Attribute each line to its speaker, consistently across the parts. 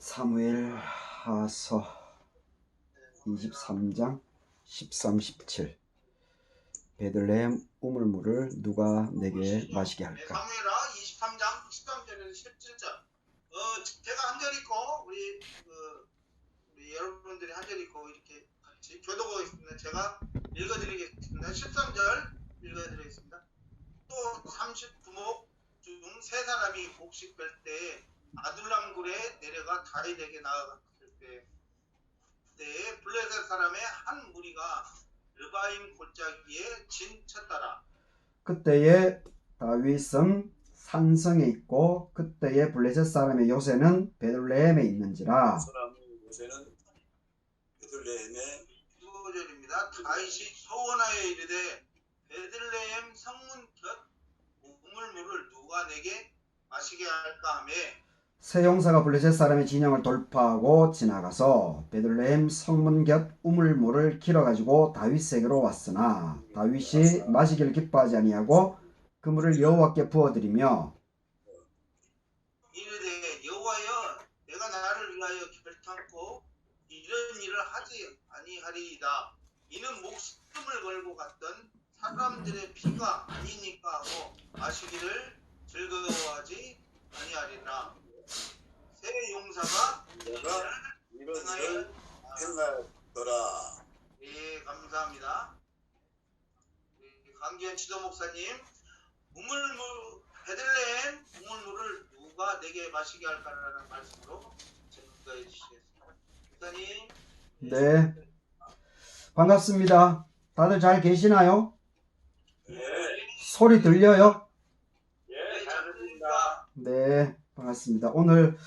Speaker 1: 사무엘 하서 23장 13, 17 베들레헴 우물물을 누가 내게 마시게 할까?
Speaker 2: 사무엘하 23장 13절에서 17절. 제가 한 절 읽고 우리 여러분들이 한 절 읽고 이렇게 같이 교도가 있습니다. 제가 읽어드리겠습니다. 13절 읽어드리겠습니다. 또 39목 중 세 사람이 곡식 뺄 때 아둘람 굴에 내려가 다윗에게 나아갔을 때에 블레셋 사람의 한 무리가 르바임 골짜기에 진쳤더라.
Speaker 1: 그때에 다윗은 산성에 있고 그때에 블레셋 사람의 요새는 베들레헴에 있는지라.
Speaker 3: 사람의 요새는 베들레헴에
Speaker 2: 15절입니다. 다윗이 소원하여 이르되 베들레헴 성문 곁 우물물을 누가 내게 마시게 할까 하며
Speaker 1: 세 용사가 블레셋 사람의 진영을 돌파하고 지나가서 베들레헴 성문 곁 우물물을 길어가지고 다윗에게로 왔으나 다윗이 마시기를 기뻐하지 아니하고 그 물을 여호와께 부어드리며
Speaker 2: 이르되 여호와여 내가 나를 위하여 결탄코 이런 일을 하지 아니하리이다. 이는 목숨을 걸고 갔던 사람들의 피가 아니니까 하고 마시기를 즐거워하지 아니하리라. 세 용사가
Speaker 3: 내가 이런 일을 행하더라.
Speaker 2: 예, 감사합니다. 강기현 지도 목사님, 베들레헴 우물물을 누가 내게 마시게 할까라는 말씀으로 증거해 주시겠습니다. 목사님.
Speaker 1: 네, 반갑습니다. 다들 잘 계시나요?
Speaker 3: 예,
Speaker 1: 소리 들려요?
Speaker 3: 예, 잘 들립니다.
Speaker 1: 네, 반갑습니다. 오늘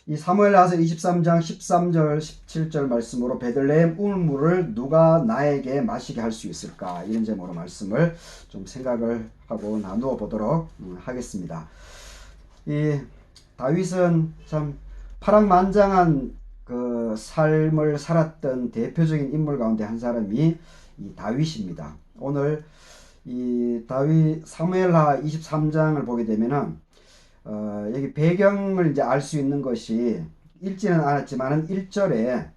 Speaker 1: 이 사무엘하서 23장 13절 17절 말씀으로 베들레헴 우물물을 누가 나에게 마시게 할 수 있을까, 이런 제목으로 말씀을 좀 생각을 하고 나누어 보도록 하겠습니다. 이 다윗은 참 파랑만장한 그 삶을 살았던 대표적인 인물 가운데 한 사람이 이 다윗입니다. 오늘 이 다윗 사무엘하 23장을 보게 되면은 여기 배경을 이제 알 수 있는 것이 읽지는 않았지만은 1절에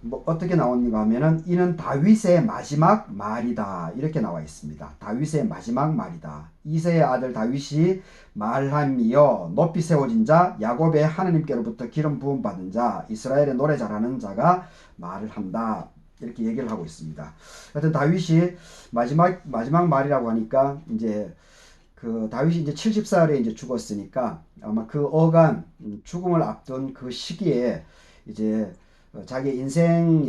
Speaker 1: 뭐 어떻게 나오는가 하면은 이는 다윗의 마지막 말이다, 이렇게 나와 있습니다. 다윗의 마지막 말이다. 이새의 아들 다윗이 말함이여 높이 세워진 자 야곱의 하나님께로부터 기름 부음 받은 자 이스라엘의 노래 잘하는 자가 말을 한다, 이렇게 얘기를 하고 있습니다. 하여튼 다윗이 마지막 말이라고 하니까 이제 그 다윗이 이제 70살에 이제 죽었으니까 아마 그 어간 죽음을 앞둔 그 시기에 이제 자기 인생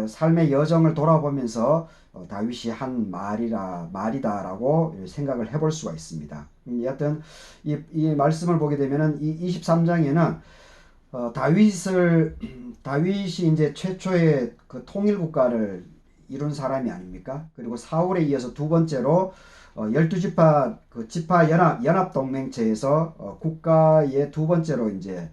Speaker 1: 삶의 여정을 돌아보면서 다윗이 한 말이다라고 생각을 해볼 수가 있습니다. 여하튼 이 말씀을 보게 되면은 이 23장에는 다윗이 이제 최초의 그 통일 국가를 이룬 사람이 아닙니까? 그리고 사울에 이어서 두 번째로 12지파 그 지파 연합 동맹체에서 국가의 두 번째로 이제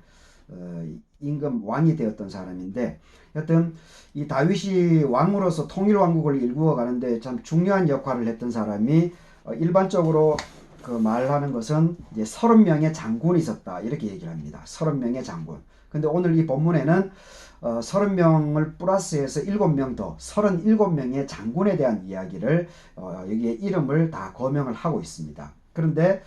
Speaker 1: 임금 왕이 되었던 사람인데, 여튼 이 다윗이 왕으로서 통일 왕국을 일구어 가는데 참 중요한 역할을 했던 사람이 일반적으로 그 말하는 것은 이제 30명의 장군이 있었다, 이렇게 얘기를 합니다. 30명의 장군. 근데 오늘 이 본문에는 30명을 플러스해서 7명 더 37명의 장군에 대한 이야기를 여기에 이름을 다 거명을 하고 있습니다. 그런데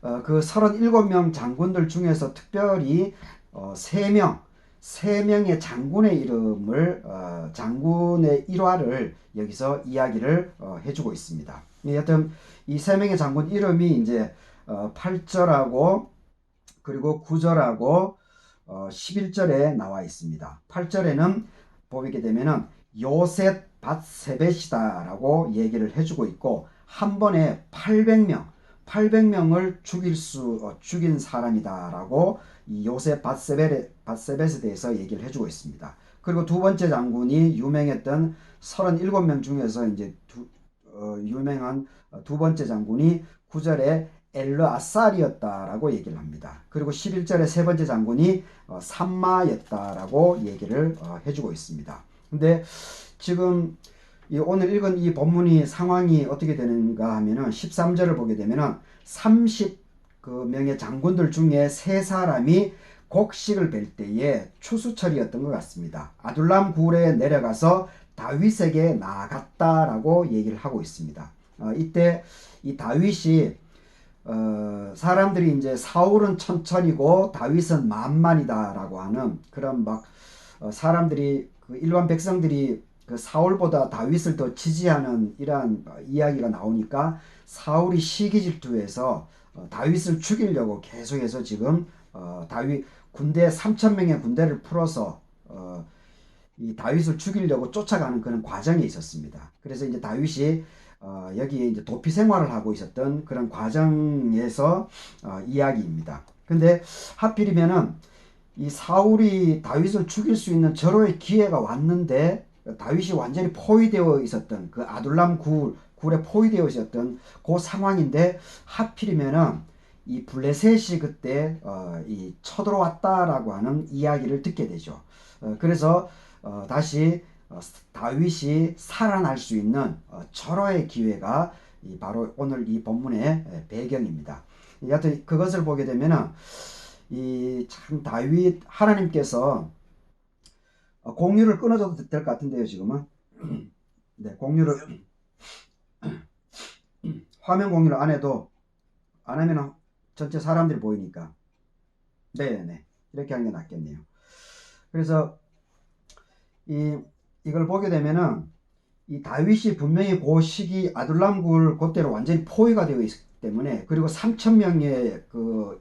Speaker 1: 그 37명 장군들 중에서 특별히 3명의 장군의 이름을 장군의 일화를 여기서 이야기를 해주고 있습니다. 여하튼 이 3명의 장군 이름이 이제 8절하고 그리고 9절하고 11절에 나와 있습니다. 8절에는 보게 되면은 요셋 밧세벳이다라고 얘기를 해주고 있고, 한 번에 800명을 죽인 사람이다라고 이 요셉 밧세벳에 대해서 얘기를 해주고 있습니다. 그리고 두 번째 장군이 유명했던 37명 중에서 이제 유명한 두 번째 장군이 9절에 엘르아살이었다라고 얘기를 합니다. 그리고 11절에 세 번째 장군이 삼마였다라고 얘기를 해주고 있습니다. 근데 지금 오늘 읽은 이 본문이 상황이 어떻게 되는가 하면은 13절을 보게 되면은 30명의 장군들 중에 세 사람이 곡식을 벨 때에 추수철이었던 것 같습니다. 아둘람 굴에 내려가서 다윗에게 나아갔다라고 얘기를 하고 있습니다. 이때 이 다윗이 사람들이 이제 사울은 천천히고 다윗은 만만이다라고 하는 그런 막 사람들이 그 일반 백성들이 그 사울보다 다윗을 더 지지하는 이러한 이야기가 나오니까 사울이 시기 질투해서 다윗을 죽이려고 계속해서 지금 다윗 군대 3,000명의 군대를 풀어서 이 다윗을 죽이려고 쫓아가는 그런 과정이 있었습니다. 그래서 이제 다윗이 여기에 이제 도피 생활을 하고 있었던 그런 과정에서 이야기입니다. 근데 하필이면은 이 사울이 다윗을 죽일 수 있는 절호의 기회가 왔는데 다윗이 완전히 포위되어 있었던 그 아둘람 굴에 포위되어 있었던 그 상황인데 하필이면은 이 블레셋이 그때 이 쳐들어왔다라고 하는 이야기를 듣게 되죠. 그래서 다시 다윗이 살아날 수 있는 절호의 기회가 바로 오늘 이 본문의 배경입니다. 여하튼 그것을 보게 되면은 이 참 다윗 하나님께서 공유를 끊어줘도 될 것 같은데요 지금은. 네, 공유를 화면 공유를 안 해도 안 하면 전체 사람들이 보이니까 네네 이렇게 하는 게 낫겠네요. 그래서 이걸 보게 되면은 이 다윗이 분명히 그 시기 아둘람 굴 그때로 완전히 포위가 되어 있기 때문에 그리고 3,000명의 그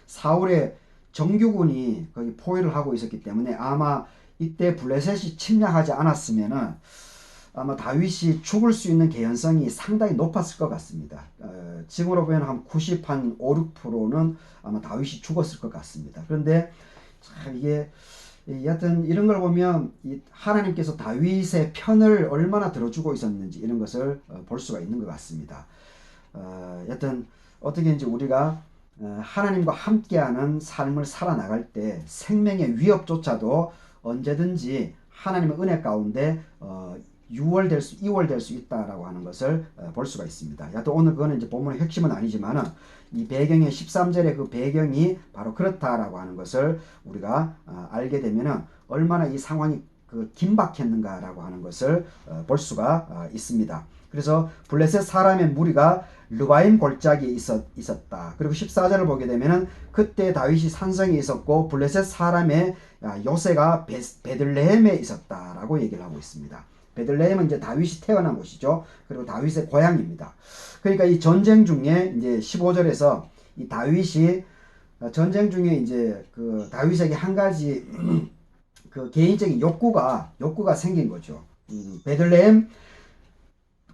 Speaker 1: 사울의 정규군이 거기 포위를 하고 있었기 때문에 아마 이때 블레셋이 침략하지 않았으면은 아마 다윗이 죽을 수 있는 개연성이 상당히 높았을 것 같습니다. 지금으로 보면 한 5, 6%는 아마 다윗이 죽었을 것 같습니다. 그런데 참 이게 여하튼 이런 걸 보면 이 하나님께서 다윗의 편을 얼마나 들어주고 있었는지 이런 것을 볼 수가 있는 것 같습니다. 여하튼 어떻게 이제 우리가 하나님과 함께하는 삶을 살아나갈 때 생명의 위협조차도 언제든지 하나님의 은혜 가운데 이월될 수 있다라고 하는 것을 볼 수가 있습니다. 여하튼 오늘 그거는 이제 본문의 핵심은 아니지만은 이 배경의 13절의 그 배경이 바로 그렇다라고 하는 것을 우리가 알게 되면은 얼마나 이 상황이 그 긴박했는가라고 하는 것을 볼 수가 있습니다. 그래서 블레셋 사람의 무리가 르바임 골짜기에 있었다. 그리고 14절을 보게 되면은 그때 다윗이 산성에 있었고 블레셋 사람의 요새가 베들레헴에 있었다라고 얘기를 하고 있습니다. 베들레헴은 이제 다윗이 태어난 곳이죠. 그리고 다윗의 고향입니다. 그러니까 이 전쟁 중에 이제 15절에서 이 다윗이 전쟁 중에 이제 그 다윗에게 한 가지 그 개인적인 욕구가 생긴 거죠. 베들레헴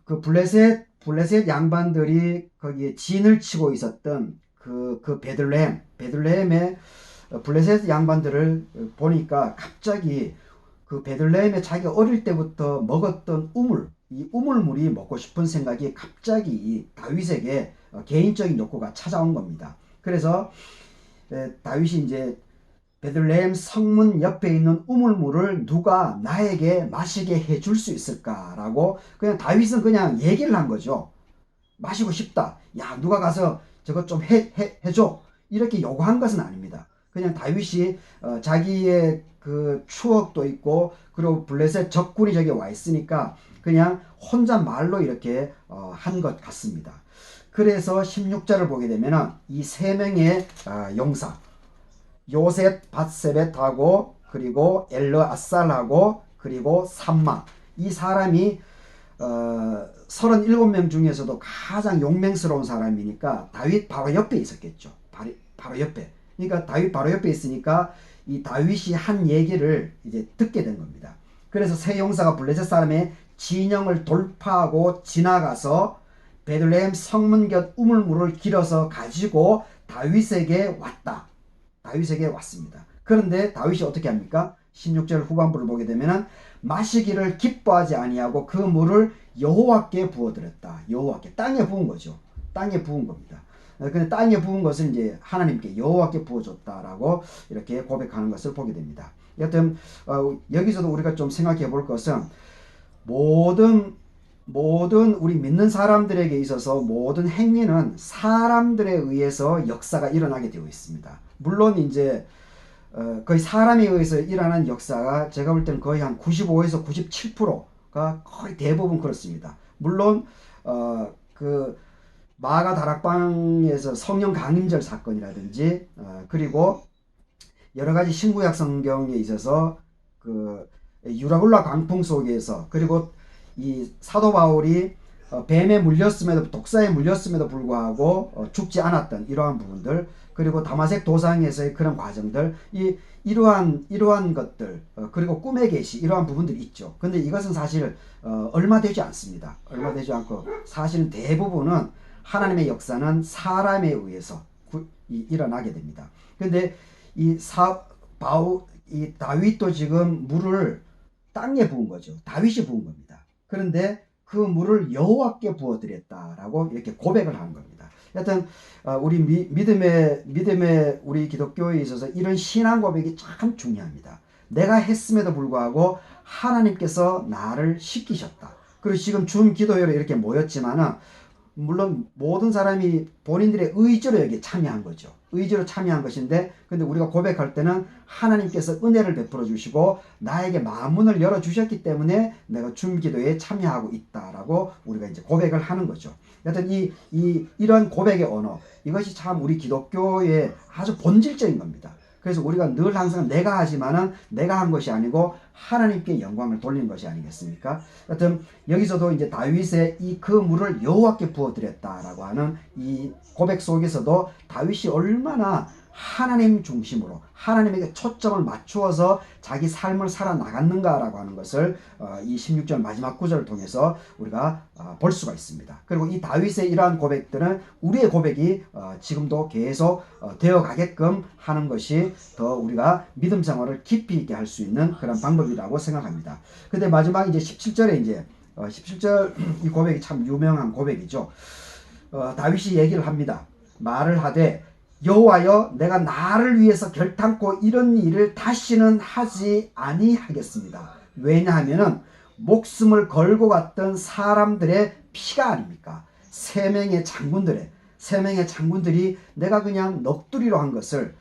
Speaker 1: 그 블레셋 양반들이 거기에 진을 치고 있었던 그 베들레헴의 블레셋 양반들을 보니까 갑자기 그 베들레헴에 자기가 어릴 때부터 먹었던 이 우물물이 먹고 싶은 생각이 갑자기 이 다윗에게 개인적인 욕구가 찾아온 겁니다. 그래서 다윗이 이제 베들레헴 성문 옆에 있는 우물물을 누가 나에게 마시게 해줄 수 있을까라고 그냥 다윗은 그냥 얘기를 한 거죠. 마시고 싶다. 야, 누가 가서 저것 좀 해줘. 이렇게 요구한 것은 아닙니다. 그냥 다윗이 자기의 그 추억도 있고 그리고 블레셋 적군이 저기 와 있으니까 그냥 혼자 말로 이렇게 한 것 같습니다. 그래서 16절을 보게 되면은 이 세 명의 용사 요셋 밧세벳하고 그리고 엘르아살하고 그리고 삼마 이 사람이 37명 중에서도 가장 용맹스러운 사람이니까 다윗 바로 옆에 있었겠죠. 바로 옆에. 그러니까 다윗 바로 옆에 있으니까 이 다윗이 한 얘기를 이제 듣게 된 겁니다. 그래서 세 용사가 블레셋 사람의 진영을 돌파하고 지나가서 베들레헴 성문 곁 우물물을 길어서 가지고 다윗에게 왔습니다. 그런데 다윗이 어떻게 합니까? 16절 후반부를 보게 되면은 마시기를 기뻐하지 아니하고 그 물을 여호와께 부어드렸다. 여호와께 땅에 부은 거죠. 땅에 부은 겁니다. 근데 땅에 부은 것을 이제 하나님께 여호와께 부어줬다라고 이렇게 고백하는 것을 보게 됩니다. 여튼 여기서도 우리가 좀 생각해 볼 것은 모든 우리 믿는 사람들에게 있어서 모든 행위는 사람들에 의해서 역사가 일어나게 되어 있습니다. 물론 이제 거의 사람에 의해서 일어나는 역사가 제가 볼 때는 거의 한 95에서 97%가 거의 대부분 그렇습니다. 물론 그 마가 다락방에서 성령 강림절 사건이라든지 그리고 여러 가지 신구약 성경에 있어서 그 유라굴라 광풍 속에서 그리고 이 사도 바울이 뱀에 물렸음에도 독사에 물렸음에도 불구하고 죽지 않았던 이러한 부분들 그리고 다마색 도상에서의 그런 과정들 이러한 것들 그리고 꿈의 계시 이러한 부분들이 있죠. 근데 이것은 사실 얼마 되지 않습니다. 얼마 되지 않고 사실은 대부분은 하나님의 역사는 사람에 의해서 일어나게 됩니다. 근데 이 다윗도 지금 물을 땅에 부은 거죠. 다윗이 부은 겁니다. 그런데 그 물을 여호와께 부어드렸다라고 이렇게 고백을 하는 겁니다. 하여튼 우리 믿음의 우리 기독교에 있어서 이런 신앙 고백이 참 중요합니다. 내가 했음에도 불구하고 하나님께서 나를 시키셨다. 그리고 지금 줌 기도회로 이렇게 모였지만은 물론 모든 사람이 본인들의 의지로 여기에 참여한 거죠. 의지로 참여한 것인데 근데 우리가 고백할 때는 하나님께서 은혜를 베풀어 주시고 나에게 마음문을 열어 주셨기 때문에 내가 줌기도에 참여하고 있다라고 우리가 이제 고백을 하는 거죠. 여튼 이런 고백의 언어 이것이 참 우리 기독교의 아주 본질적인 겁니다. 그래서 우리가 늘 항상 내가 하지만은 내가 한 것이 아니고 하나님께 영광을 돌리는 것이 아니겠습니까? 여튼 여기서도 이제 다윗의 그 물을 여호와께 부어드렸다라고 하는 이 고백 속에서도 다윗이 얼마나 하나님 중심으로 하나님에게 초점을 맞추어서 자기 삶을 살아나갔는가라고 하는 것을 이 16절 마지막 구절을 통해서 우리가 볼 수가 있습니다. 그리고 이 다윗의 이러한 고백들은 우리의 고백이 지금도 계속 되어가게끔 하는 것이 더 우리가 믿음 생활을 깊이 있게 할 수 있는 그런 방법이라고 생각합니다. 근데 마지막 이제 17절에 이제 17절 이 고백이 참 유명한 고백이죠. 다윗이 얘기를 합니다. 말을 하되 여호와여 내가 나를 위해서 결탄코 이런 일을 다시는 하지 아니하겠습니다. 왜냐하면은 목숨을 걸고 갔던 사람들의 피가 아닙니까? 세 명의 장군들이 내가 그냥 넋두리로 한 것을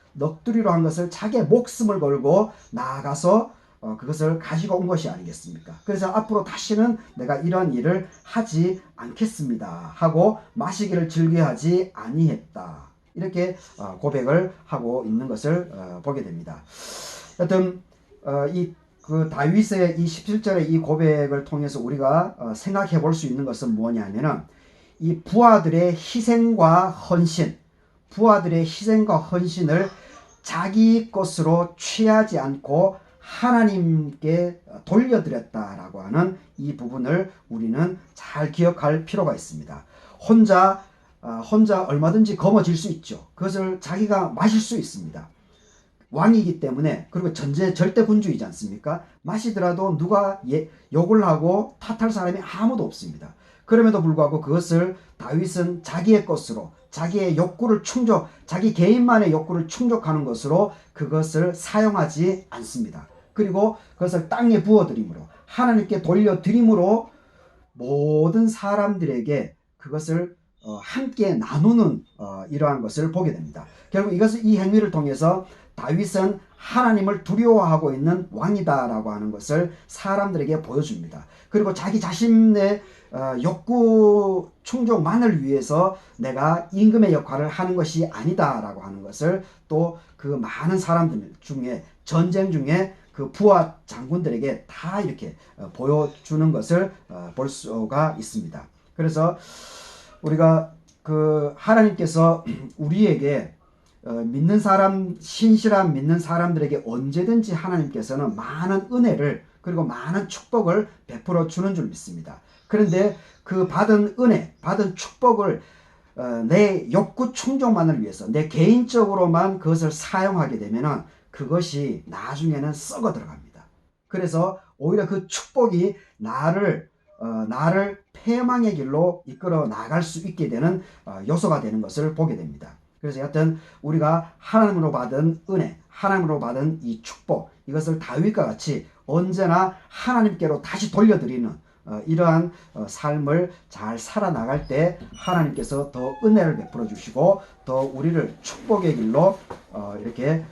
Speaker 1: 자기의 목숨을 걸고 나아가서 그것을 가지고 온 것이 아니겠습니까? 그래서 앞으로 다시는 내가 이런 일을 하지 않겠습니다 하고 마시기를 즐겨하지 아니했다. 이렇게 고백을 하고 있는 것을 보게 됩니다. 여튼 그 다윗의 이 17절의 이 고백을 통해서 우리가 생각해 볼 수 있는 것은 뭐냐면은 이 부하들의 희생과 헌신을 자기 것으로 취하지 않고 하나님께 돌려드렸다라고 하는 이 부분을 우리는 잘 기억할 필요가 있습니다. 혼자 얼마든지 검어질 수 있죠. 그것을 자기가 마실 수 있습니다. 왕이기 때문에 그리고 절대군주이지 않습니까? 마시더라도 누가 욕을 하고 탓할 사람이 아무도 없습니다. 그럼에도 불구하고 그것을 다윗은 자기의 것으로 자기의 자기 개인만의 욕구를 충족하는 것으로 그것을 사용하지 않습니다. 그리고 그것을 땅에 부어드림으로 하나님께 돌려드림으로 모든 사람들에게 그것을 함께 나누는 이러한 것을 보게 됩니다. 결국 이 행위를 통해서 다윗은 하나님을 두려워하고 있는 왕이다라고 하는 것을 사람들에게 보여줍니다. 그리고 자기 자신의 욕구 충족만을 위해서 내가 임금의 역할을 하는 것이 아니다라고 하는 것을 또 그 많은 사람들 중에 전쟁 중에 그 부하 장군들에게 다 이렇게 보여주는 것을 볼 수가 있습니다. 그래서 우리가 그 하나님께서 우리에게 신실한 믿는 사람들에게 언제든지 하나님께서는 많은 은혜를 그리고 많은 축복을 베풀어 주는 줄 믿습니다. 그런데 그 받은 은혜, 받은 축복을 내 욕구 충족만을 위해서 내 개인적으로만 그것을 사용하게 되면은 그것이 나중에는 썩어 들어갑니다. 그래서 오히려 그 축복이 나를 폐망의 길로 이끌어 나갈 수 있게 되는 요소가 되는 것을 보게 됩니다. 그래서 여튼 우리가 하나님으로 받은 은혜, 하나님으로 받은 이 축복, 이것을 다윗과 같이 언제나 하나님께로 다시 돌려드리는 이러한 삶을 잘 살아나갈 때 하나님께서 더 은혜를 베풀어 주시고 더 우리를 축복의 길로 이렇게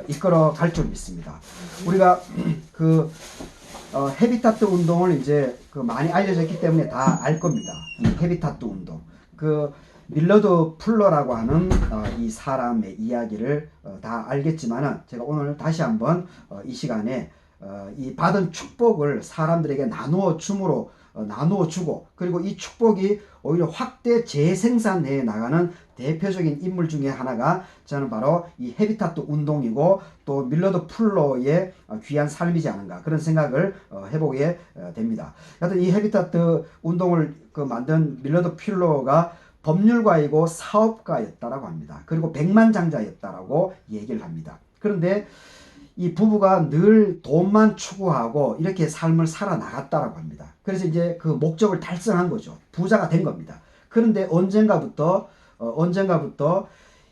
Speaker 1: 이끌어 갈 줄 믿습니다. 우리가 그 헤비타트 운동을 이제 그 많이 알려졌기 때문에 다 알 겁니다. 이 헤비타트 운동. 그 밀러드 풀러라고 하는 이 사람의 이야기를 다 알겠지만은 제가 오늘 다시 한번 이 시간에 이 받은 축복을 사람들에게 나누어 줌으로 나누어 주고, 그리고 이 축복이 오히려 확대 재생산해 나가는 대표적인 인물 중에 하나가 저는 바로 이 헤비타트 운동이고 또 밀러드 풀러의 귀한 삶이지 않은가, 그런 생각을 해보게 됩니다. 하여튼 이 헤비타트 운동을 만든 밀러드 풀러가 법률가이고 사업가였다라고 합니다. 그리고 백만장자였다라고 얘기를 합니다. 그런데 이 부부가 늘 돈만 추구하고 이렇게 삶을 살아나갔다라고 합니다. 그래서 이제 그 목적을 달성한 거죠. 부자가 된 겁니다. 그런데 언젠가부터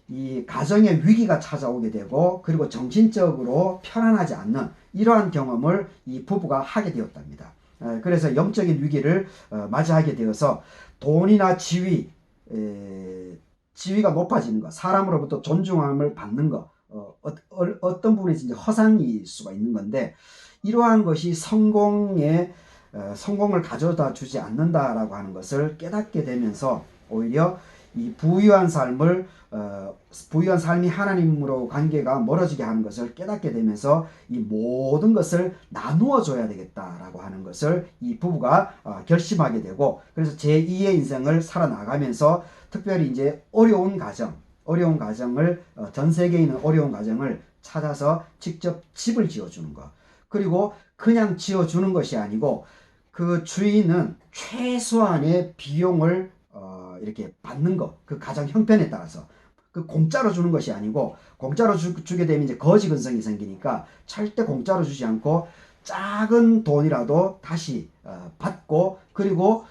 Speaker 1: 이 가정의 위기가 찾아오게 되고, 그리고 정신적으로 편안하지 않는 이러한 경험을 이 부부가 하게 되었답니다. 그래서 영적인 위기를 맞이하게 되어서 돈이나 지위가 높아지는 것, 사람으로부터 존중함을 받는 것, 어떤 부분에서 이제 허상일 수가 있는 건데, 이러한 것이 성공을 가져다 주지 않는다라고 하는 것을 깨닫게 되면서 오히려 이 부유한 삶이 하나님으로 관계가 멀어지게 하는 것을 깨닫게 되면서 이 모든 것을 나누어 줘야 되겠다라고 하는 것을 이 부부가 결심하게 되고, 그래서 제2의 인생을 살아나가면서 특별히 이제 어려운 가정을 전 세계에 있는 어려운 가정을 찾아서 직접 집을 지어주는 것, 그리고 그냥 지어주는 것이 아니고 그 주인은 최소한의 비용을 이렇게 받는 것, 그 가정 형편에 따라서 그 공짜로 주는 것이 아니고, 공짜로 주게 되면 이제 거지근성이 생기니까 절대 공짜로 주지 않고 작은 돈이라도 다시 받고, 그리고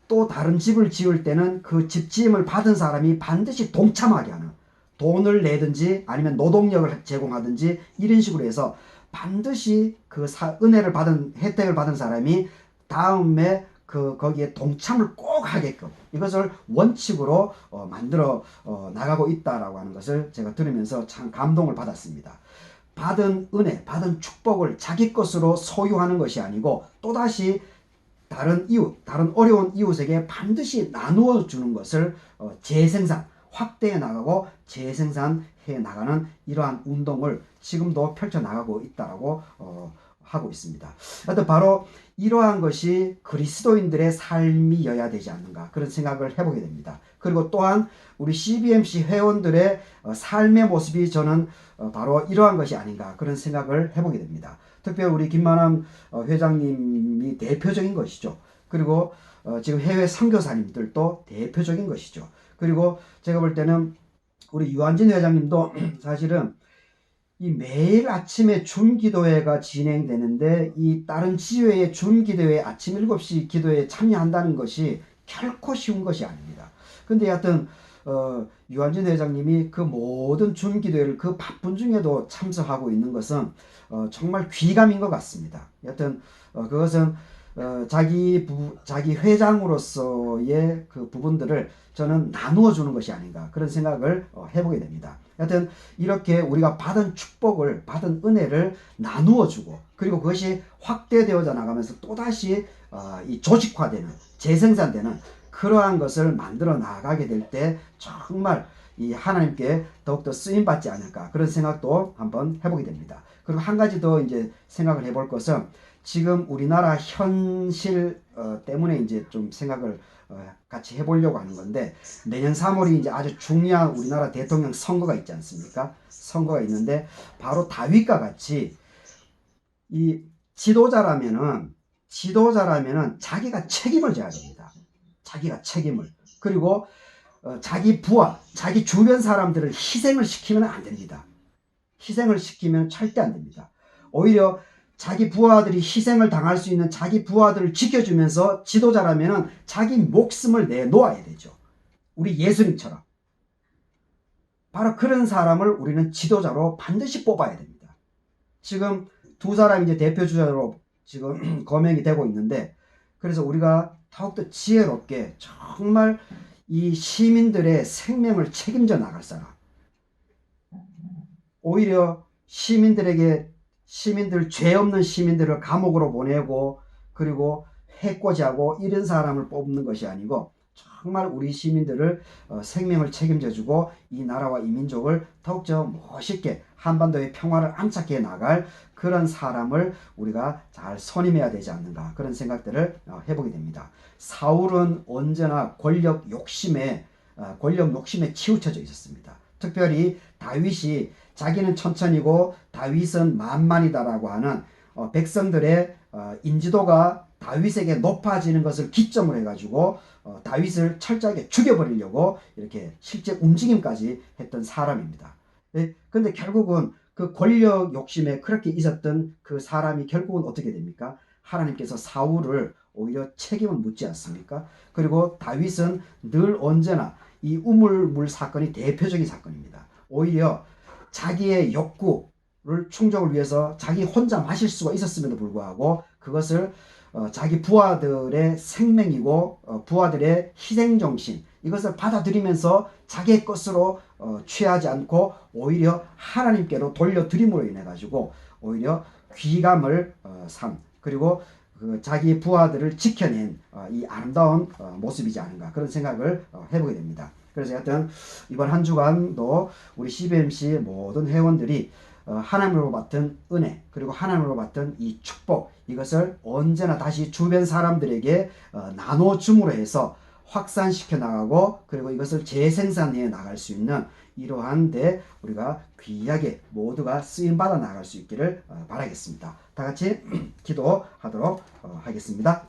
Speaker 1: 또 다른 집을 지을 때는 그 집지음을 받은 사람이 반드시 동참하게 하는, 돈을 내든지 아니면 노동력을 제공하든지 이런 식으로 해서 반드시 그 혜택을 받은 사람이 다음에 거기에 동참을 꼭 하게끔 이것을 원칙으로 만들어 나가고 있다라고 하는 것을 제가 들으면서 참 감동을 받았습니다. 받은 은혜, 받은 축복을 자기 것으로 소유하는 것이 아니고 또다시 다른 어려운 이웃에게 반드시 나누어 주는 것을 확대해 나가고 재생산해 나가는 이러한 운동을 지금도 펼쳐 나가고 있다라고 하고 있습니다. 하여튼 바로 이러한 것이 그리스도인들의 삶이어야 되지 않는가, 그런 생각을 해보게 됩니다. 그리고 또한 우리 CBMC 회원들의 삶의 모습이 저는 바로 이러한 것이 아닌가, 그런 생각을 해보게 됩니다. 특별히 우리 김만함 회장님이 대표적인 것이죠. 그리고 지금 해외 선교사님들도 대표적인 것이죠. 그리고 제가 볼 때는 우리 유한진 회장님도 사실은 이 매일 아침에 줌기도회가 진행되는데 이 다른 지회의 줌기도회 아침 7시 기도회에 참여한다는 것이 결코 쉬운 것이 아닙니다. 근데 하여튼 유한진 회장님이 그 모든 줌기도회를 그 바쁜 중에도 참석하고 있는 것은 정말 귀감인 것 같습니다. 여하튼 그것은 자기 회장으로서의 그 부분들을 저는 나누어 주는 것이 아닌가, 그런 생각을 해보게 됩니다. 하여튼 이렇게 우리가 받은 축복을, 받은 은혜를 나누어 주고, 그리고 그것이 확대되어져 나가면서 또다시 이 조직화되는, 재생산되는 그러한 것을 만들어 나가게 될 때 정말 이 하나님께 더욱더 쓰임받지 않을까, 그런 생각도 한번 해보게 됩니다. 그리고 한 가지 더 이제 생각을 해볼 것은, 지금 우리나라 현실 때문에 이제 좀 생각을 같이 해보려고 하는 건데, 내년 3월이 이제 아주 중요한 우리나라 대통령 선거가 있지 않습니까? 선거가 있는데 바로 다윗과 같이 이 지도자라면은 자기가 책임을 져야 됩니다. 자기가 책임을. 그리고 자기 부하, 자기 주변 사람들을 희생을 시키면 안 됩니다. 희생을 시키면 절대 안 됩니다. 오히려 자기 부하들이 희생을 당할 수 있는 자기 부하들을 지켜주면서 지도자라면은 자기 목숨을 내놓아야 되죠. 우리 예수님처럼. 바로 그런 사람을 우리는 지도자로 반드시 뽑아야 됩니다. 지금 두 사람이 이제 대표 주자로 지금 거명이 되고 있는데, 그래서 우리가 더욱더 지혜롭게 정말 이 시민들의 생명을 책임져 나갈 사람, 오히려 시민들 죄 없는 시민들을 감옥으로 보내고 그리고 해코지하고 이런 사람을 뽑는 것이 아니고 정말 우리 시민들을 생명을 책임져주고 이 나라와 이 민족을 더욱더 멋있게 한반도의 평화를 안착해 나갈 그런 사람을 우리가 잘 선임해야 되지 않는가 그런 생각들을 해보게 됩니다. 사울은 언제나 권력 욕심에 치우쳐져 있었습니다. 특별히 다윗이 자기는 천천히고 다윗은 만만이다라고 하는 백성들의 인지도가 다윗에게 높아지는 것을 기점으로 해가지고 다윗을 철저하게 죽여버리려고 이렇게 실제 움직임까지 했던 사람입니다. 근데 결국은 그 권력 욕심에 그렇게 있었던 그 사람이 결국은 어떻게 됩니까? 하나님께서 사울을 오히려 책임을 묻지 않습니까? 그리고 다윗은 늘 언제나 이 우물물 사건이 대표적인 사건입니다. 오히려 자기의 욕구를 충족을 위해서 자기 혼자 마실 수가 있었음에도 불구하고 그것을 자기 부하들의 생명이고 부하들의 희생정신 이것을 받아들이면서 자기의 것으로 취하지 않고 오히려 하나님께로 돌려드림으로 인해 가지고 오히려 귀감을 그리고 그 자기 부하들을 지켜낸 이 아름다운 모습이지 않은가 그런 생각을 해보게 됩니다. 그래서 하여튼 이번 한 주간도 우리 CBMC 모든 회원들이 하나님으로 받은 은혜 그리고 하나님으로 받은 이 축복 이것을 언제나 다시 주변 사람들에게 나눠 줌으로 해서 확산시켜 나가고 그리고 이것을 재생산해 나갈 수 있는 이러한 데 우리가 귀하게 모두가 쓰임받아 나갈 수 있기를 바라겠습니다. 다 같이 기도하도록 하겠습니다.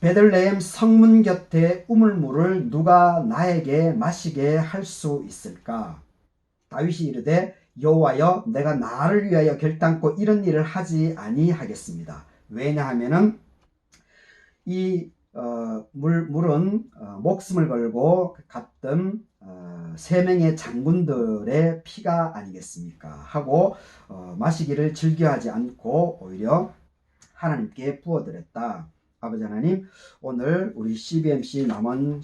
Speaker 1: 베들레헴 성문 곁에 우물물을 누가 나에게 마시게 할 수 있을까? 다윗이 이르되 여호와여 내가 나를 위하여 결단코 이런 일을 하지 아니하겠습니다. 왜냐하면은 이 물은 목숨을 걸고 갔던 세 명의 장군들의 피가 아니겠습니까? 하고 마시기를 즐겨하지 않고 오히려 하나님께 부어드렸다. 아버지 하나님, 오늘 우리 CBMC 남원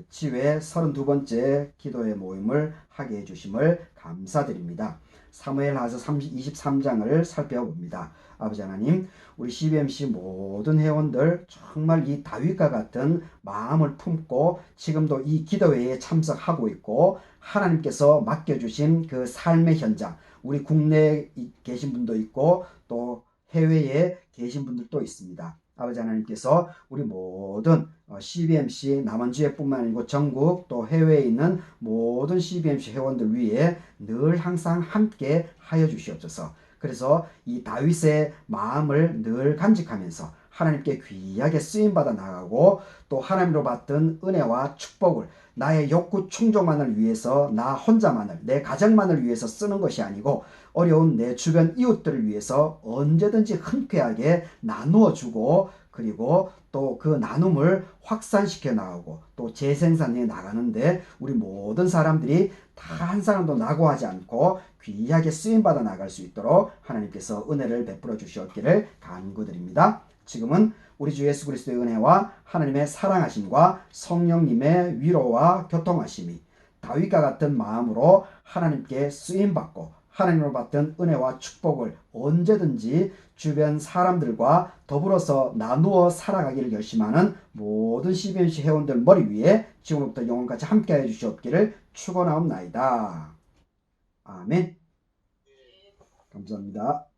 Speaker 1: 지회 32번째 기도의 모임을 하게 해주심을 감사드립니다. 사무엘하서 23장을 살펴봅니다. 아버지 하나님, 우리 CBMC 모든 회원들 정말 이 다윗과 같은 마음을 품고 지금도 이 기도회에 참석하고 있고 하나님께서 맡겨주신 그 삶의 현장, 우리 국내에 계신 분도 있고 또 해외에 계신 분들도 있습니다. 아버지 하나님께서 우리 모든 CBMC 남원지회뿐만 아니고 전국 또 해외에 있는 모든 CBMC 회원들 위해 늘 항상 함께 하여 주시옵소서. 그래서 이 다윗의 마음을 늘 간직하면서 하나님께 귀하게 쓰임받아 나가고 또 하나님으로 받던 은혜와 축복을 나의 욕구 충족만을 위해서 나 혼자만을 내 가정만을 위해서 쓰는 것이 아니고 어려운 내 주변 이웃들을 위해서 언제든지 흔쾌하게 나누어 주고 그리고 또 그 나눔을 확산시켜 나가고 또 재생산해 나가는데 우리 모든 사람들이 다 한 사람도 낙오하지 않고 귀하게 쓰임받아 나갈 수 있도록 하나님께서 은혜를 베풀어 주시옵기를 간구드립니다. 지금은 우리 주 예수 그리스도의 은혜와 하나님의 사랑하심과 성령님의 위로와 교통하심이 다윗과 같은 마음으로 하나님께 쓰임받고 하나님으로 받던 은혜와 축복을 언제든지 주변 사람들과 더불어서 나누어 살아가기를 결심하는 모든 CBMC 회원들 머리 위에 지금부터 영원까지 함께해 주시옵기를 축원하옵나이다. 아멘. 감사합니다.